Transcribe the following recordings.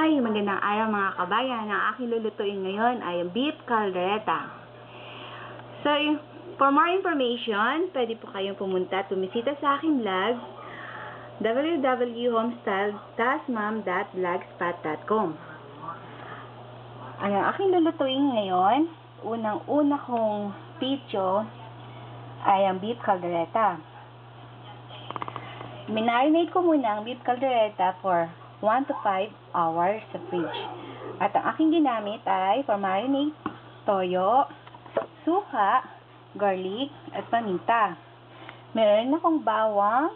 Hi! Magandang araw mga kabayan. Ang aking lulutuin ngayon ay beef caldereta. So, for more information, pwede po kayong pumunta at bumisita sa aking blog www.homestyle-tasmam.blogspot.com. Ang aking lulutuin ngayon, unang-una kong video ay ang beef caldereta. Minarinate ko muna ang beef caldereta for 1 to 5 hours sa fridge. At ang aking ginamit ay for marinate, toyo, suka, garlic, at paminta. Meron akong bawang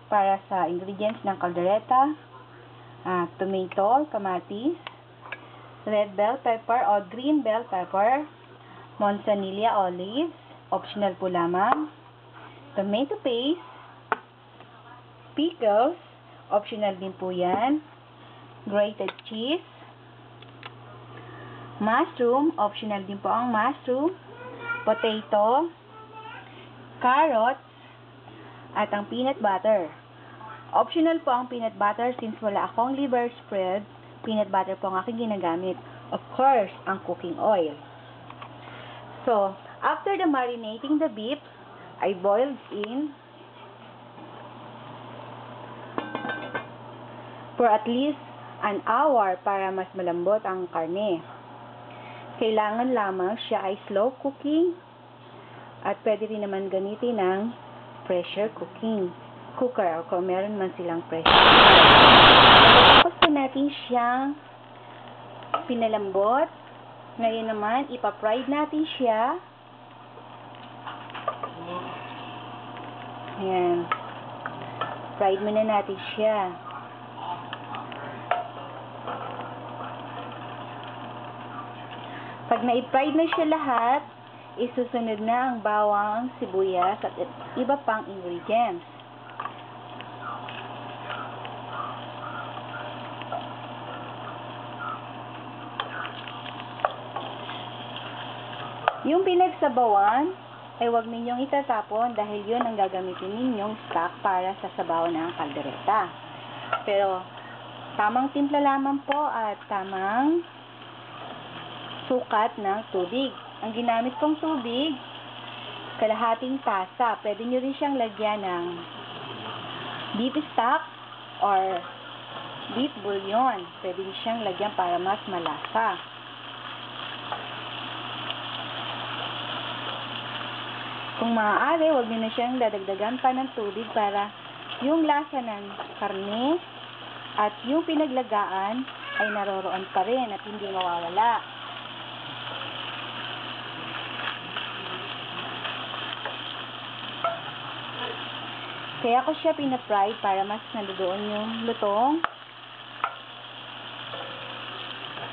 para sa ingredients ng caldereta, tomato, kamatis, red bell pepper o green bell pepper, manzanilla olives, optional po lamang, tomato paste, pickles, optional din po yan, grated cheese, mushroom, optional din po ang mushroom, potato, carrots, at ang peanut butter. Optional po ang peanut butter since wala akong liver spread, peanut butter po ang aking ginagamit. Of course, ang cooking oil. So, after the marinating the beef, I boiled in for at least an hour para mas malambot ang karne. Kailangan lamang siya ay slow cooking at pwede rin naman gamitin ng pressure cooker o kung meron man silang pressure cooker. Tapos po natin siyang pinalambot. Ngayon naman, ipa-fried natin siya. Ayan. Fried muna natin siya. Pag na-fried na siya lahat, isusunod na ang bawang, sibuyas, at iba pang ingredients. Yung pinagsabawan, ay huwag ninyong itatapon dahil yun ang gagamitin ninyong stock para sa sabaw ng caldereta. Pero, tamang timpla lamang po at tamang sukat ng tubig. Ang ginamit kong tubig, kalahating tasa. Pwede nyo rin siyang lagyan ng beef stock or beef bouillon. Pwede nyo siyang lagyan para mas malasa. Kung maaari, huwag nyo na siyang dadagdagan pa ng tubig para yung lasa ng karne at yung pinaglagaan ay naroroon pa rin at hindi mawawala. Kaya ko siya pina-fry para mas nandoon yung lutong.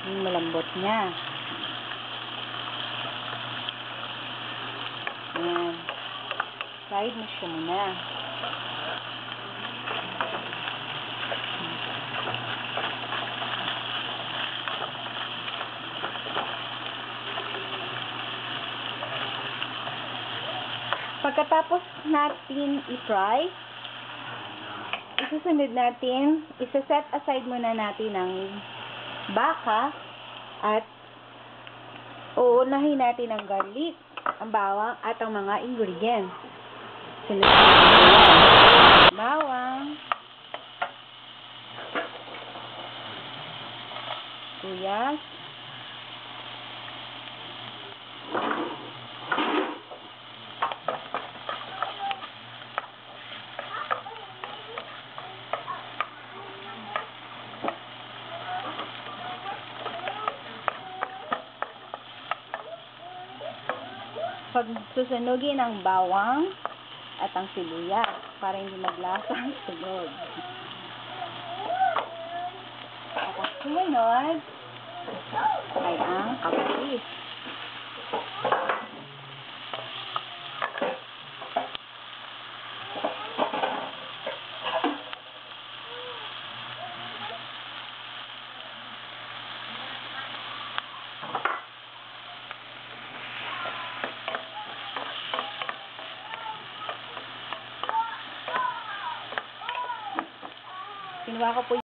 Yung malambot niya. Ayan. Fried mo siya muna. Pagkatapos natin i-fry, isusunod natin, isa-set aside muna natin ang baka at uunahin natin ang garlic, ang bawang at ang mga ingredients. Sunod natin bawang, sibuyas, pag susunugin ang bawang at ang sibuyas para hindi maglasa ang sunog. At ang sumunod ay ang kamatis. Kinuha ko po